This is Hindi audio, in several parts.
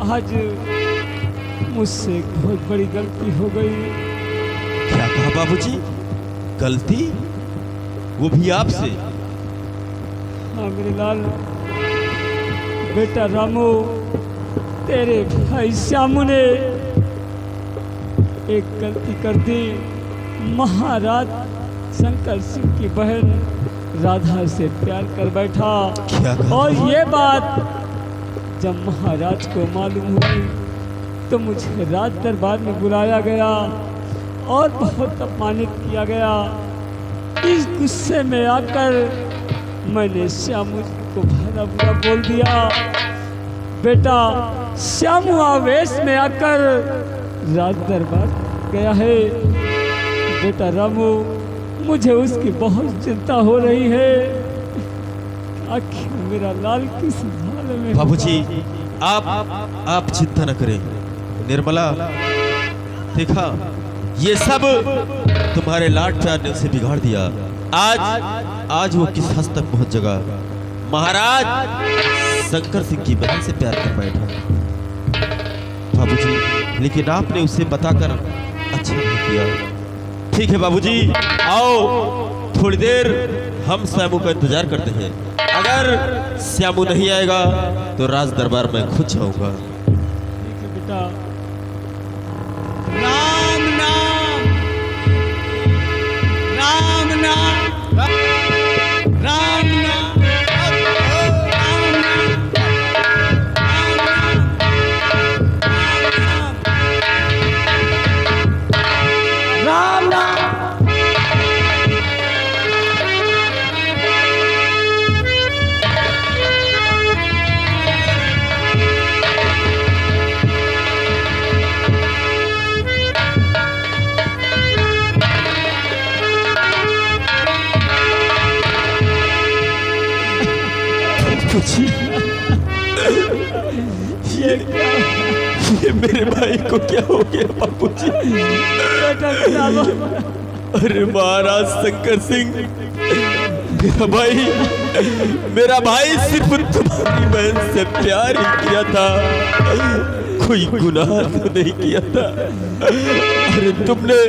आज मुझसे एक बहुत बड़ी गलती हो गई। क्या कहा बाबूजी? गलती? वो भी आपसे? हाँ मेरे लाल, बेटा रामू, तेरे भाई श्यामू ने एक गलती कर दी। महाराज शंकर सिंह की बहन राधा से प्यार कर बैठा। क्या कहा? और ये बात जब महाराज को मालूम हुई तो मुझे राज दरबार में बुलाया गया और बहुत अपमानित किया गया। इस गुस्से में आकर मैंने श्यामू को भला बुरा बोल दिया। बेटा श्यामू आवेश में आकर राज दरबार गया है। बेटा रामू, मुझे उसकी बहुत चिंता हो रही है। आखिर मेरा लाल किस हाल में? बाबूजी आप चिंता न करें। निर्मला, देखा ये सब तुम्हारे लाड प्यार ने उसे बिगाड़ दिया। आज वो किस हद तक पहुंच जाएगा। महाराज शंकर सिंह की बहन से प्यार कर बैठा। बाबूजी, लेकिन आपने उसे बताकर अच्छा नहीं किया। ठीक है बाबूजी, आओ थोड़ी देर हम श्यामू का इंतजार करते हैं। अगर श्यामू नहीं आएगा तो राज दरबार में खुद जाऊंगा। ठीक है बेटा। राम नाम, राम नाम, राम नाम, राम नाम। ये मेरे भाई को क्या हो गया बाबूजी? बेटा क्या बात? अरे महाराज शंकर सिंह, मेरा भाई सिर्फ तुम्हारी बहन से प्यार ही किया था, कोई गुनाह तो नहीं किया था। अरे तुमने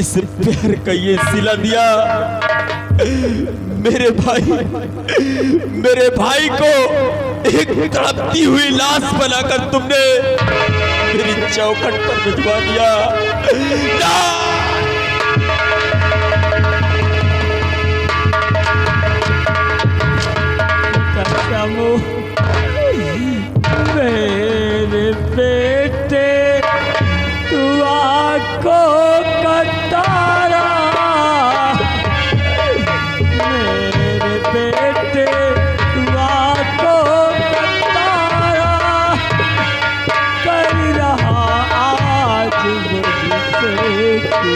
इस प्यार का ये सिला दिया। मेरे भाई को एक तड़पती हुई लाश बनाकर तुमने मेरी चौखट पर भिजवा दिया। श्यामू, मेरे बेटे, तू आंखों का तारा, मेरे बेटे, तू आंखों का तारा, कर रहा आज मुझसे तू।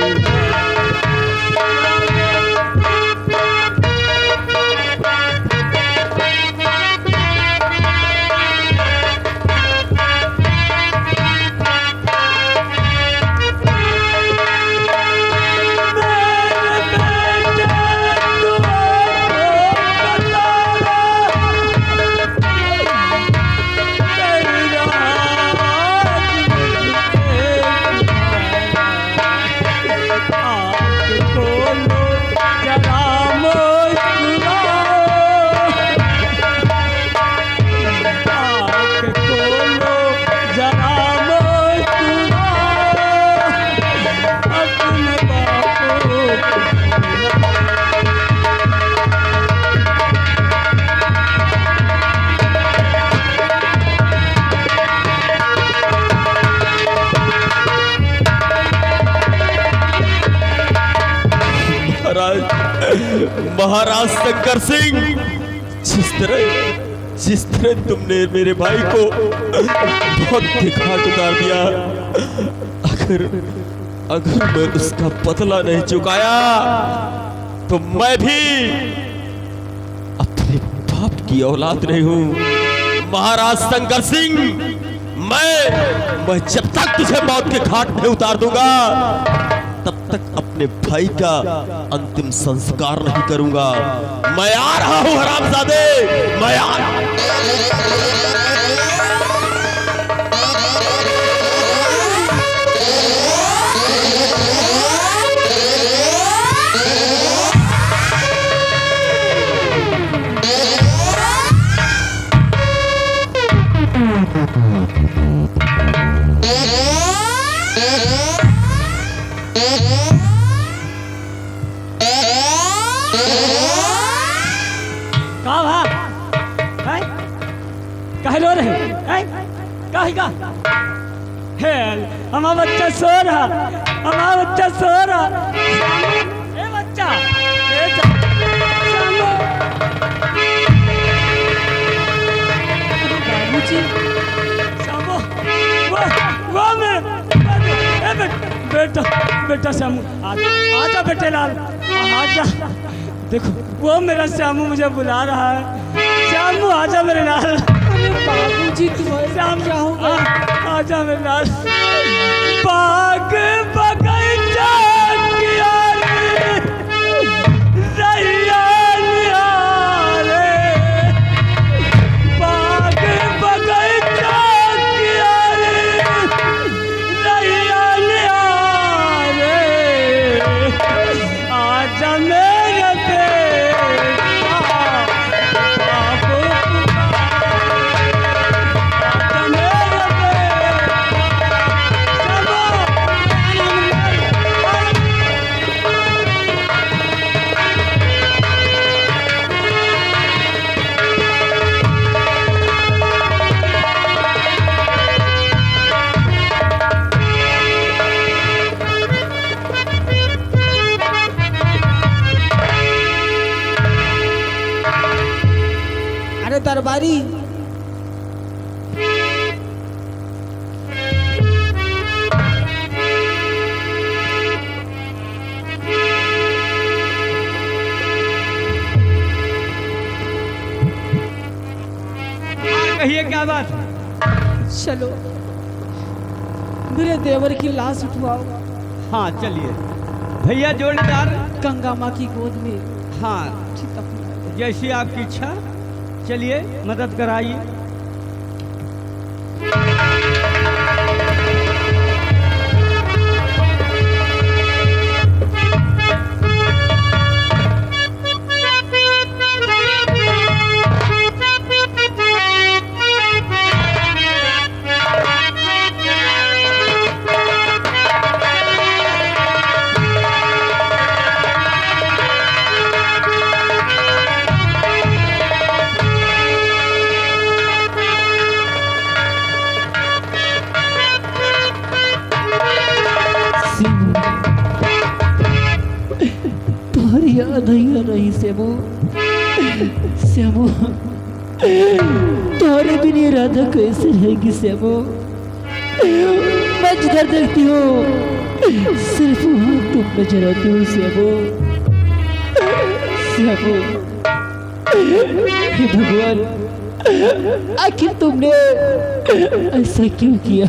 महाराज शंकर सिंह, जिस तरह तुमने मेरे भाई को बहुत घाट उतार दिया, अगर मैं उसका बदला नहीं चुकाया तो मैं भी अपने बाप की औलाद नहीं हूं। महाराज शंकर सिंह, मैं जब तक तुझे मौत के घाट में उतार दूंगा तब तक अपने भाई का अंतिम संस्कार नहीं करूंगा। मैं आ रहा हूं हरामजादे, मैं आ रहा हूं। कह रो रहे कहे का हेल हमारा बच्चा सो रहा हमारा बच्चा सो रहा ए बच्चा ए शामू बाबूजी शामू वो मैं बेटा बेटा शामू आजा बेटे लाल आजा देखो वो मेरा शामू मुझे बुला रहा है शामू आजा मेरे लाल बाबूजी तुम्हारे शाम जाऊंगा आजा मेरे लाल बाग बगीचा किया रे रैया निहारे बाग बगीचा किया रे रैया निहारे आजा मेरे बेटा बाबू अरे दरबारी कहिए क्या बात? चलो मेरे देवर की लाश उठवाओ हाँ चलिए भैया जोड़ीदार। गंगा माँ की गोद में हाँ चिता जैसी आपकी इच्छा, चलिए मदद कराइए। तुम्हारी याद ही रही श्यामू श्यामू तुम्हारे बिना राधा कैसे रहेगी श्यामू मैं जिधर देखती हूँ सिर्फ वहाँ तुम नजर आती हो श्यामू श्यामू हे भगवान आखिर तुमने ऐसा क्यों किया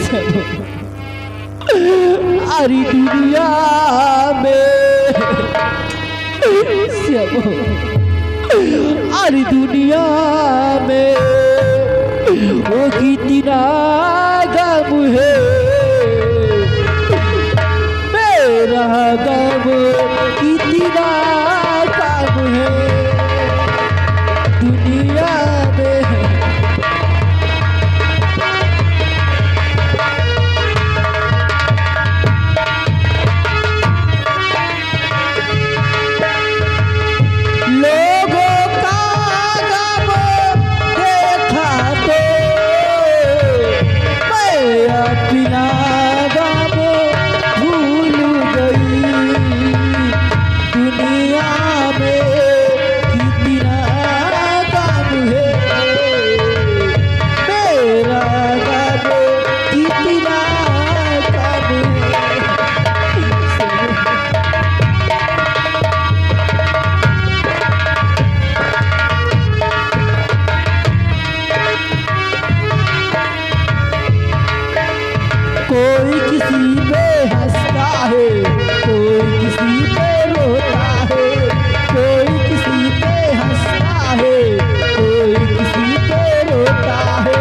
श्यामू अरे दुनिया में श्यामू अरे दुनिया में वो कितना गम है मेरा गम कितना गम है दुनिया में कोई किसी पे हंसता है कोई किसी पे रोता है कोई किसी पे हंसता है कोई किसी पे रोता है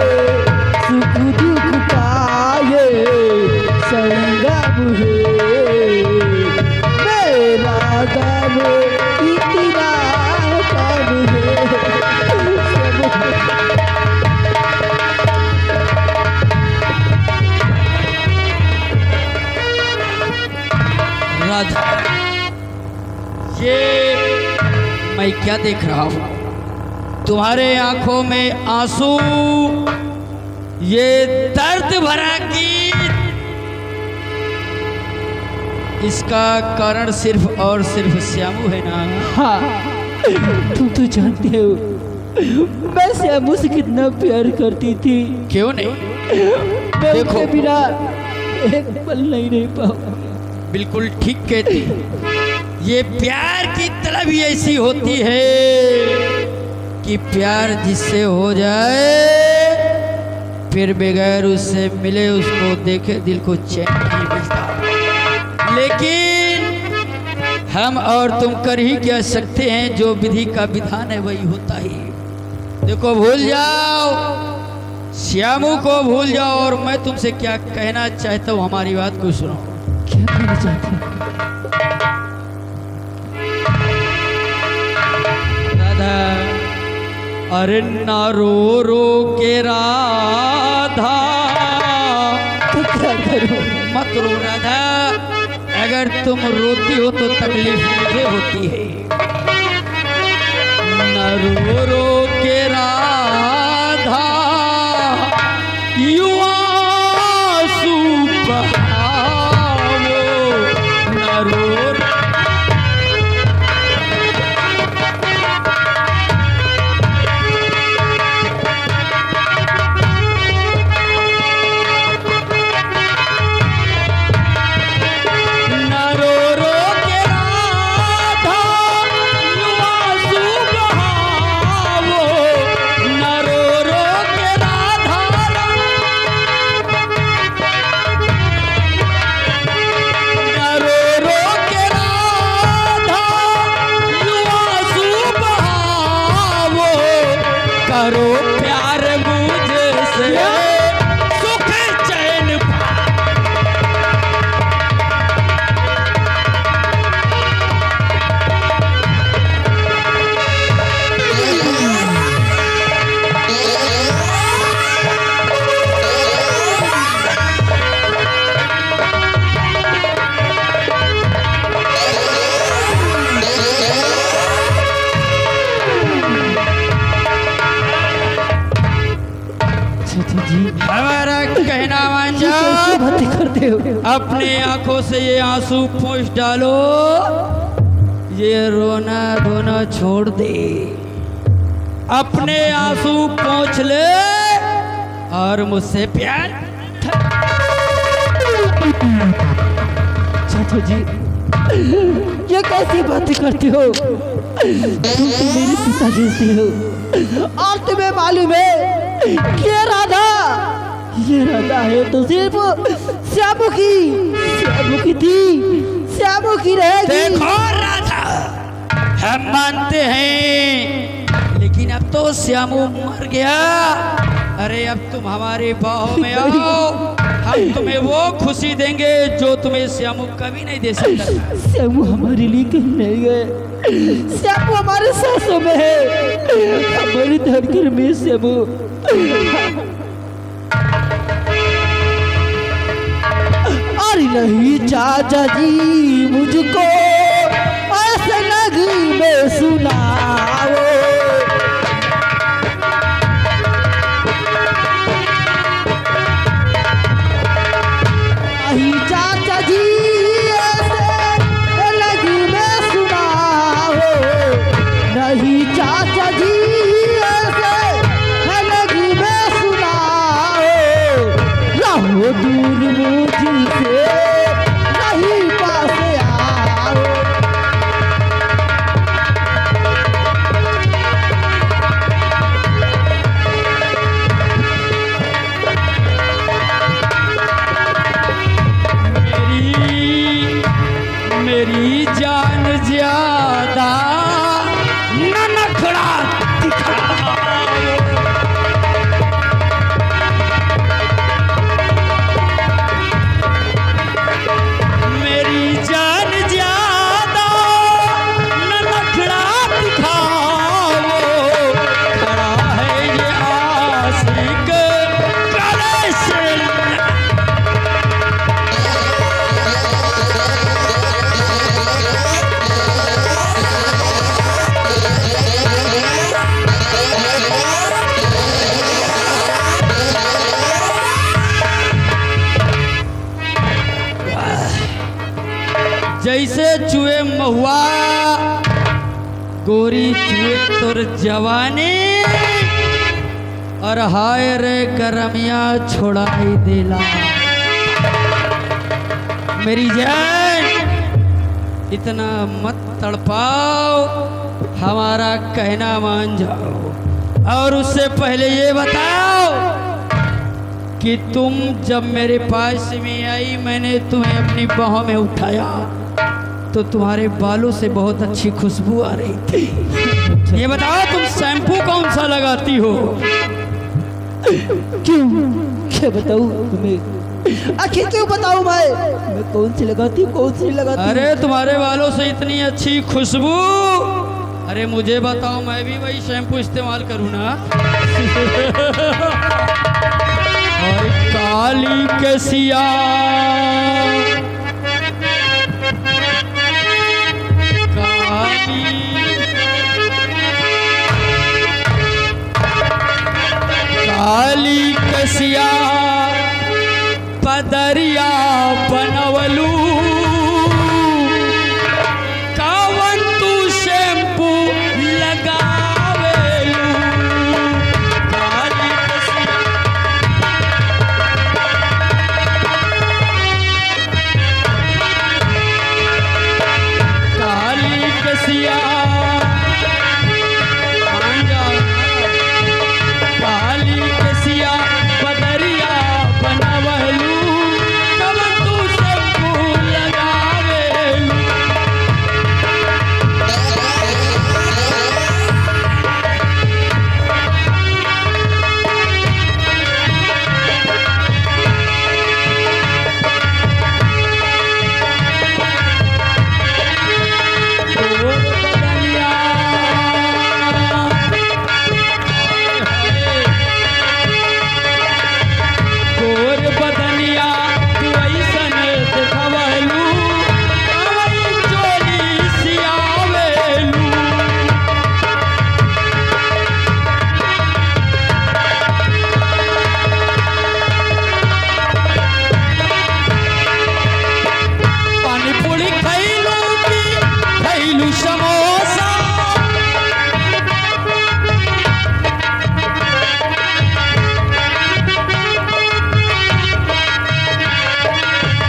सुख दुख पाए संगम है मेरा गम इतना कम है राधा ये मैं क्या देख रहा हूँ? तुम्हारे आंखों में आंसू, ये दर्द भरा गीत, इसका कारण सिर्फ और सिर्फ श्यामू है ना? हाँ, तुम तो जानते हो मैं श्यामू से कितना प्यार करती थी। क्यों नहीं? मैं देखो। उसके बिना एक पल नहीं रह पाऊंगा। बिल्कुल ठीक कहती। ये प्यार की तलब ही ऐसी होती है कि प्यार जिससे हो जाए फिर बगैर उससे मिले, उसको देखे दिल को चैन नहीं मिलता। लेकिन हम और तुम कर ही क्या सकते हैं, जो विधि का विधान है वही होता ही। देखो, भूल जाओ, श्यामू को भूल जाओ, और मैं तुमसे क्या कहना चाहता हूँ, हमारी बात को सुनो। क्या कहना चाहते हो? राधा, अरे ना रो रो के राधा, तो क्या करूं? मत रो राधा। अगर तुम रोती हो तो तकलीफ मुझे होती है। ना रो रो के राधा, यूं आंसू बहाओ, ना रो रो। करो प्यार मुझसे, सुख चैन जी, हमारा कहना मान कैसी जाओ। बातें करते हो? अपने आंखों से ये आंसू पोंछ डालो, ये रोना धोना छोड़ दे। अपने आंसू पोंछ ले और मुझसे प्यार। चाचा जी, ये कैसी बातें करते हो? तुम तो मेरे पिताजी से हो, और तुम्हें मालूम है ये राधा है तो सिर्फ श्यामू की थी, श्यामू की रहेगी। देखो राधा, हम मानते हैं, लेकिन अब तो श्यामू मर गया। अरे अब तुम हमारे बाहों में आओ, हम तुम्हें वो खुशी देंगे जो तुम्हें श्यामू कभी नहीं दे सकता। श्यामू हमारे लिए कहीं नहीं गए, श्यामू हमारे सांसों में है, हमारी धड़कन में श्यामू। अरे नहीं चाचा जी, मुझको ऐसे नगरी में सुनाओ। नहीं चाचा जी, ऐसे नगरी में सुनाओ। नहीं चाचा जी, ऐसे नगरी में सुनाओ। रहो दूर मुझसे, नहीं पास आओ। महुआ गोरी चुए तोर जवानी और हाय रे गरमिया छोड़ाई देला। मेरी जान इतना मत तड़पाओ, हमारा कहना मान जाओ। और उससे पहले ये बताओ कि तुम जब मेरे पास में आई, मैंने तुम्हें अपनी बाहों में उठाया तो तुम्हारे बालों से बहुत अच्छी खुशबू आ रही थी। ये बताओ तुम शैम्पू कौन सा लगाती हो? क्यों क्या बताऊं तुम्हें? आखिर क्यों बताऊं मैं कौन सी लगाती हूँ, कौन सी लगाती हूँ? अरे तुम्हारे बालों से इतनी अच्छी खुशबू, अरे मुझे बताओ, मैं भी वही शैम्पू इस्तेमाल करूँ ना? और काली कसिया काली कसिया पदरिया बनवलू, कावन तू शैम्पू लगावेलू। काली कसिया काली कसिया काली कसिया पदरिया बनवलू, कावन तू शैम्पू लगावेलू। गोर बदनिया तू ऐसन देखवलू, कावई चोली सियावेलू। पानी पूरी खैलू की खैलू समोसा,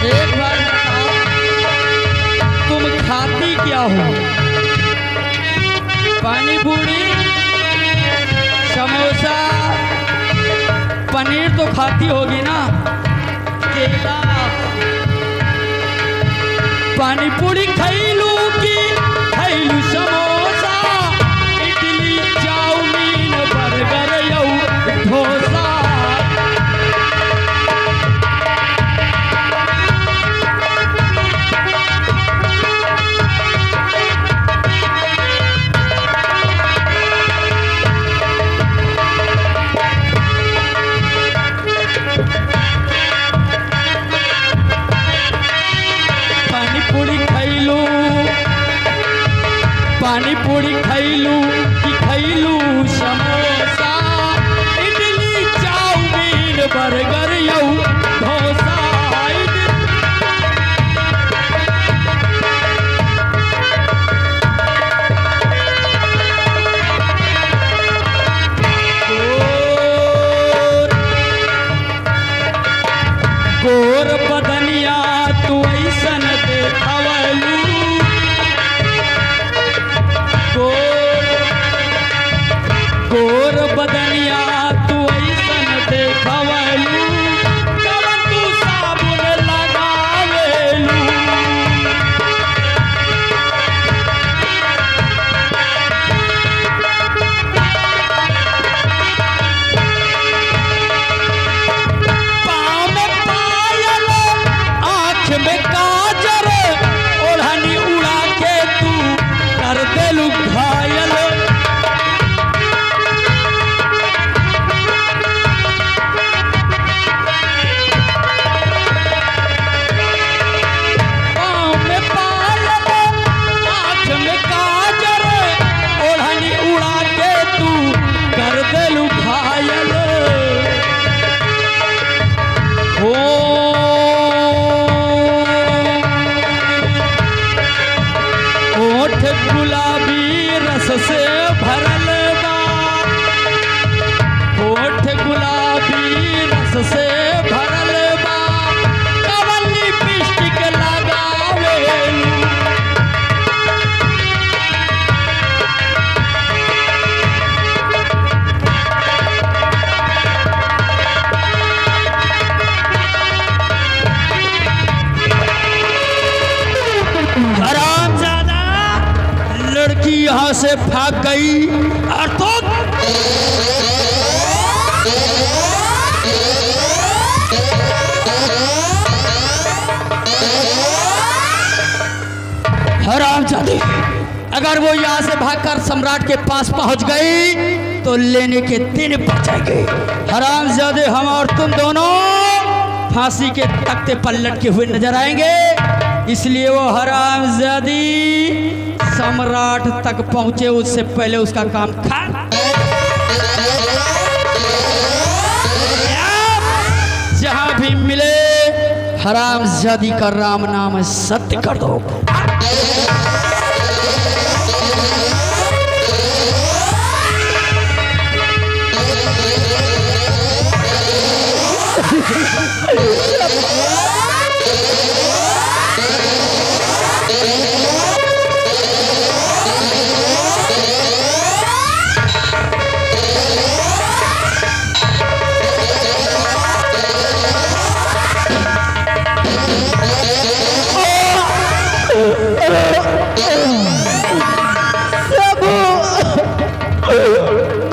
एक बार बताओ तुम खाती क्या हो? पानी पूरी, समोसा, पनीर तो खाती होगी ना? केला, पानी पूरी खैलू की खैलू समोसा, इडली चाउमीन बर्गर यू डोसा। पानी पूरी खैलू, पानी पूरी खैलू कि खैलू समोसा, इडली चाउमीन बर्गर यू डोसा। गोर बदनिया तू ऐसन देखवलू, गोर बदनिया तू ऐसन देखवलू, कावन तू साबुन लगावेलू। पाँव में पायल, आँख में काजर, ओढ़नी उड़ा के तू कर देलू घायल। यहाँ से भाग गई और तो हरामजादी, अगर वो यहाँ से भागकर सम्राट के पास पहुंच गई तो लेने के दिन बचेंगे। हरामजादे, हम और तुम दोनों फांसी के तख्ते पर लटके हुए नजर आएंगे। इसलिए वो हरामजादी सम्राट तक पहुंचे उससे पहले उसका काम खा। जहां भी मिले हरामजादी का राम नाम सत्य कर दो।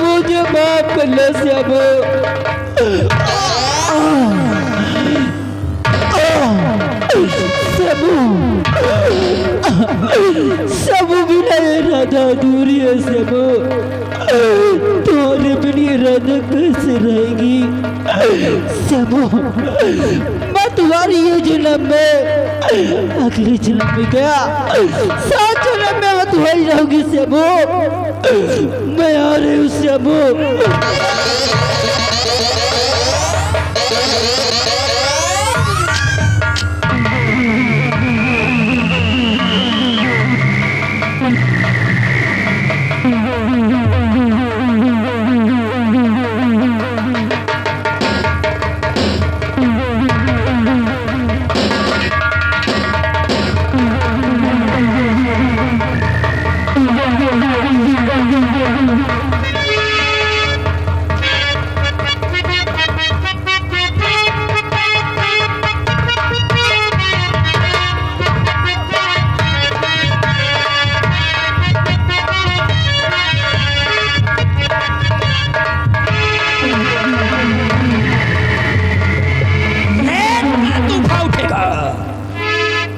मुझे माफ करना सबू। सबू भी नहीं राधा दूरी है सबू। तुम्हारे बिना राधा कैसे रहेगी सबू? मैं तुम्हारी ये जन्म में अगले जन्म में गया, 7 जन्म में मैं तुम्हारी रहूंगी सबू। मैं आ रही हूँ सबू।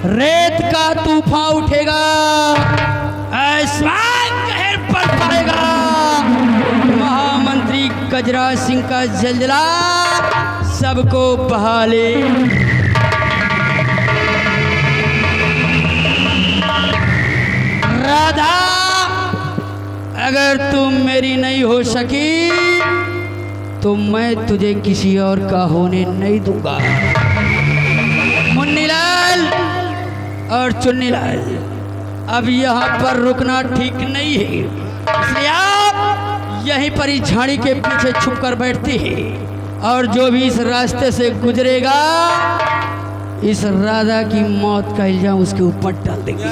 रेत का तूफान उठेगा, आसमान कहर पर पड़ेगा, महामंत्री गजराज सिंह का जलजला सबको बहा ले। राधा, अगर तुम मेरी नहीं हो सकी तो मैं तुझे किसी और का होने नहीं दूंगा। मुन्नीलाल और चुन्नीलाल, अब यहाँ पर रुकना ठीक नहीं है, इसलिए आप यहीं पर ही झाड़ी के पीछे छुप कर बैठते हैं और जो भी इस रास्ते से गुजरेगा इस राधा की मौत का इल्जाम उसके ऊपर डाल देंगे।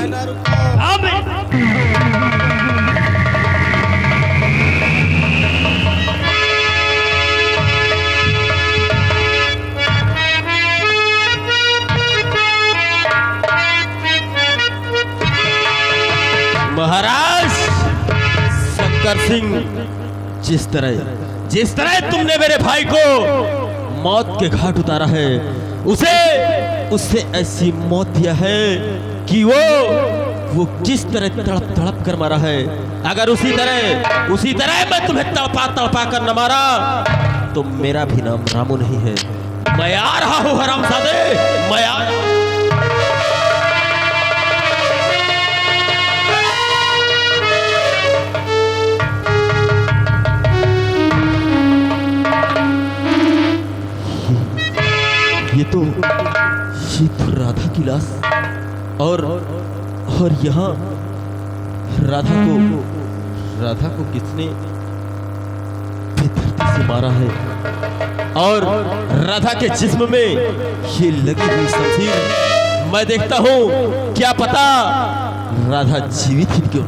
महाराज शंकर सिंह, जिस तरह तुमने मेरे भाई को मौत के घाट उतारा है, उससे ऐसी मौत दिया है कि वो जिस तरह तड़प तड़प कर मारा है, अगर उसी तरह मैं तुम्हें तड़पा तड़पा कर न मारा तो मेरा भी नाम रामू नहीं है। मैं आ रहा हूँ हरामजादे, मैं आ रहा हूँ। ये तो राधा की लाश और यहाँ राधा को किसने बेदर्दी से मारा है और राधा के जिस्म में ये लगी हुई शमशीर मैं देखता हूँ, क्या पता राधा जीवित ही क्यों